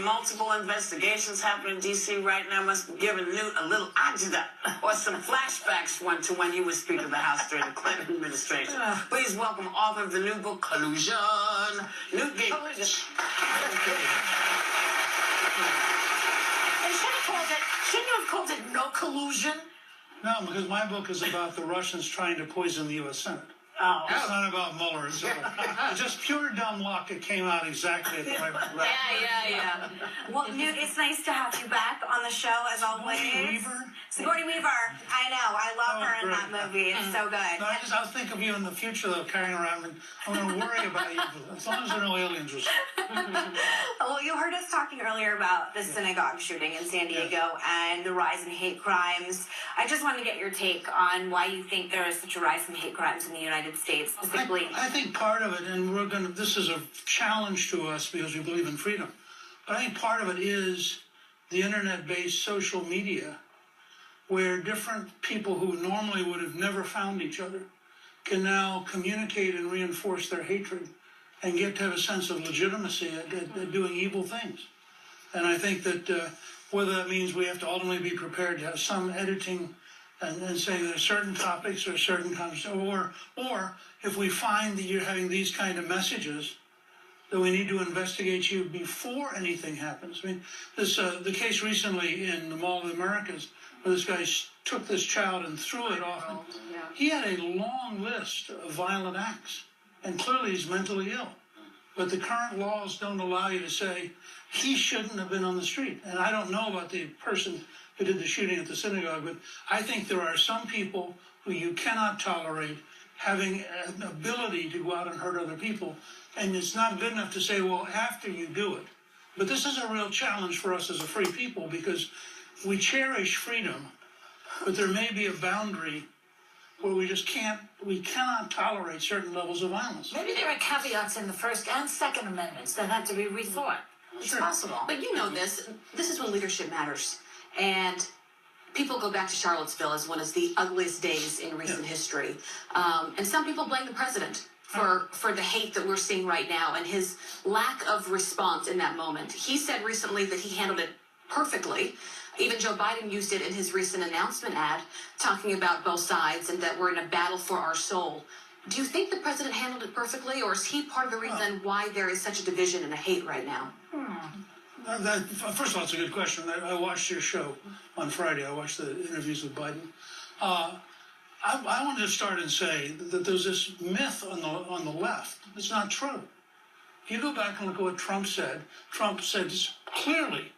multiple investigations happening in D.C. right now. Must be giving Newt a little agita or some flashbacks to when he was Speaker of the House during the Clinton administration. Please welcome author of the new book, Collusion, Newt Gingrich. And shouldn't you have called it No Collusion? No, because my book is about the Russians trying to poison the U.S. Senate. Oh. It's not about Mueller. It's just pure dumb luck. It came out exactly at the right moment. Yeah. Well, Newt, it's nice to have you back on the show as always. Sigourney Weaver. I know. I love her in that movie. It's so good. No, I'll think of you in the future, though, carrying around, and I'm going to worry about you as long as there are no aliens or something. Well, you heard us talking earlier about the synagogue shooting in San Diego and the rise in hate crimes. I just wanted to get your take on why you think there is such a rise in hate crimes in the United States, specifically. I think part of it, and this is a challenge to us because we believe in freedom, but I think part of it is the internet-based social media, where different people who normally would have never found each other can now communicate and reinforce their hatred and get to have a sense of legitimacy at doing evil things. And I think that whether that means we have to ultimately be prepared to have some editing and say there are certain topics or certain times, or if we find that you're having these kind of messages, that we need to investigate you before anything happens. I mean, the case recently in the Mall of the Americas, where this guy took this child and threw it off. He had a long list of violent acts, and clearly he's mentally ill. But the current laws don't allow you to say he shouldn't have been on the street. And I don't know about the person who did the shooting at the synagogue, but I think there are some people who you cannot tolerate having an ability to go out and hurt other people. And it's not good enough to say, well, after you do it. But this is a real challenge for us as a free people, because we cherish freedom, but there may be a boundary where we cannot tolerate certain levels of violence. Maybe there are caveats in the First and Second Amendments that have to be rethought. It's possible. But you know this is when leadership matters. And people go back to Charlottesville as one of the ugliest days in recent history. And some people blame the president for the hate that we're seeing right now and his lack of response in that moment. He said recently that he handled it perfectly. Even Joe Biden used it in his recent announcement ad, talking about both sides and that we're in a battle for our soul. Do you think the president handled it perfectly, or is he part of the reason why there is such a division and a hate right now? First of all, it's a good question. I watched your show on Friday. I watched the interviews with Biden. I wanted to start and say that there's this myth on the left. It's not true. If you go back and look at what Trump said clearly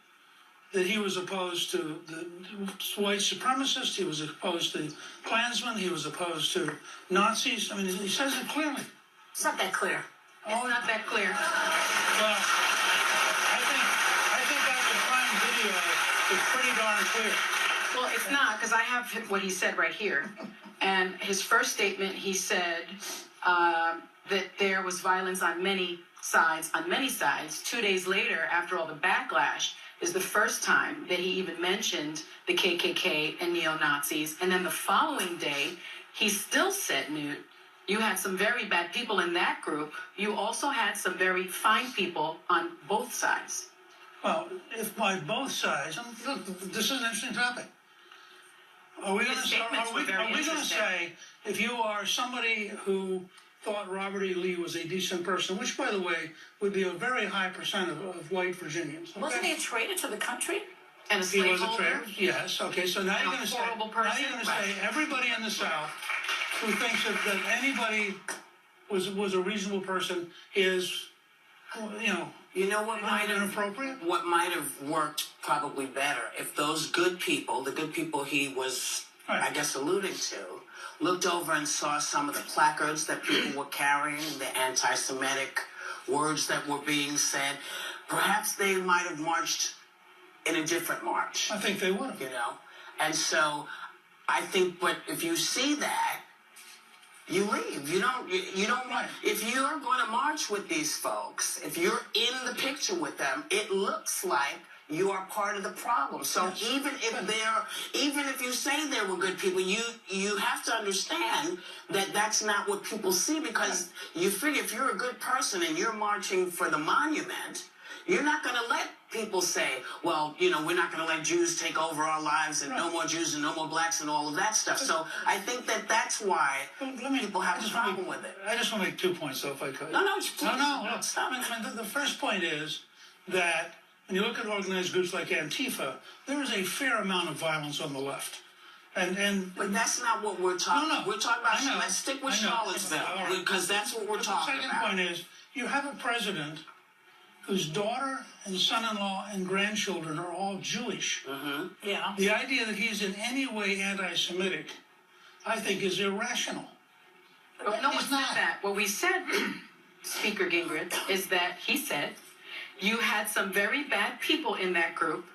that he was opposed to the white supremacists, he was opposed to Klansmen, he was opposed to Nazis. I mean, he says it clearly. It's not that clear. It's not that clear. Well, I think that the Prime video is pretty darn clear. Well, it's not, because I have what he said right here. And his first statement, he said that there was violence on many sides. 2 days later, after all the backlash, is the first time that he even mentioned the KKK and neo-Nazis. And then the following day, he still said, Newt, you had some very bad people in that group. You also had some very fine people on both sides. Well, if by both sides, look, this is an interesting topic. Are we going to say, if you are somebody who thought Robert E. Lee was a decent person, which, by the way, would be a very high percent of white Virginians. Okay? Wasn't he a traitor to the country? And a He was a slaveholder? traitor? Yes. Okay, so now And you're a going to say, horrible person? everybody in the South who thinks that anybody was a reasonable person is, You know what might have inappropriate? What might have worked probably better if those good people, the good people he was, I guess, alluding to, looked over and saw some of the placards that people were carrying, the anti-Semitic words that were being said. Perhaps they might have marched in a different march. I think they would have. And so I think, but if you see that, you leave. You don't want, if you're going to march with these folks, if you're in the picture with them, it looks like you are part of the problem. So even if you say there were good people, you have to understand that that's not what people see, because you figure if you're a good person and you're marching for the monument, You're not going to let people say, well, you know, we're not going to let Jews take over our lives and no more Jews and no more blacks and all of that stuff. So I think that that's why people have a problem with it. I just want to make 2 points, though, if I could. No, Stop. The first point is that when you look at organized groups like Antifa, there is a fair amount of violence on the left. But that's not what we're talking about. No. We're talking about, I know. let's stick with I know. Charlottesville, All right. because that's what we're talking The about. second point is, you have a president whose daughter and son-in-law and grandchildren are all Jewish. Yeah. The idea that he's in any way anti-Semitic, I think, is irrational. But no one He's said not. that. What we said, Speaker Gingrich, is that he said you had some very bad people in that group.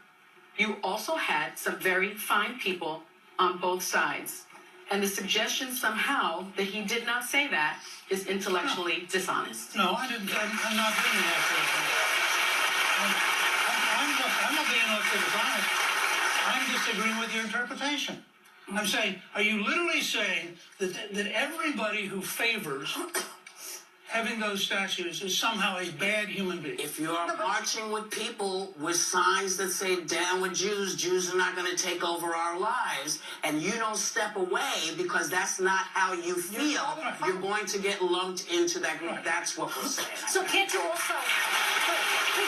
You also had some very fine people on both sides. And the suggestion somehow that he did not say that is intellectually dishonest. No, I didn't. I'm not being I'm not being dishonest. I'm disagreeing with your interpretation. I'm saying, are you literally saying that everybody who favors having those statues is somehow a bad human being? If you are marching with people with signs that say down with Jews, Jews are not going to take over our lives, and you don't step away because that's not how you feel, you're going to get lumped into that group. That's what we're saying. So can't you also, we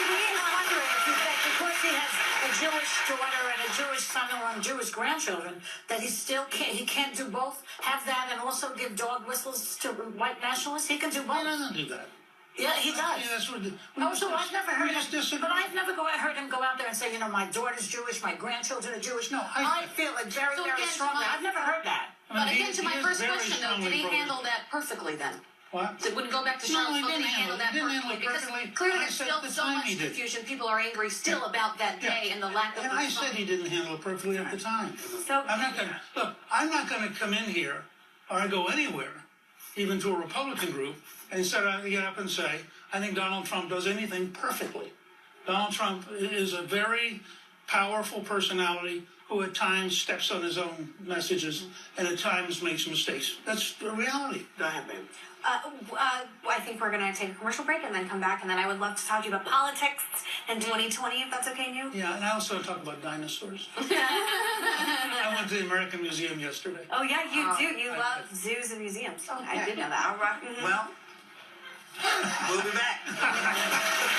wondering if you think because he has a Jewish daughter and a Jewish son-in-law and Jewish grandchildren, that he can't do both, have that and also give dog whistles to white nationalists? He can do both. He doesn't do that. Yeah, he does. Yeah, that's what. No, so I've never heard We just him, disagree. but I've never heard him go out there and say, you know, my daughter's Jewish, my grandchildren are Jewish. No, I feel it very, So very again, strongly. I've never heard that. But he- again, to my he is first very question, though, strongly did he pro-Israel. handle that perfectly then? What? So it wouldn't go back to No, he Charlottesville. didn't Did he handle that handle it. He didn't perfectly? handle it Because perfectly. clearly I there's said still at the so time much he did. confusion. People are angry still about that day and the lack of And I response. said he didn't handle it perfectly at the time. So I'm not going to come in here or go anywhere, even to a Republican group, and get up and say, I think Donald Trump does anything perfectly. Donald Trump is a very powerful personality who at times steps on his own messages and at times makes mistakes. That's the reality. Go ahead, baby. I think we're going to take a commercial break and then come back, and then I would love to talk to you about politics in 2020, if that's okay, Newt. Yeah, and I also talk about dinosaurs. I went to the American Museum yesterday. Oh, yeah, you do. You love zoos and museums. I did know that. All right. Well, we'll be back.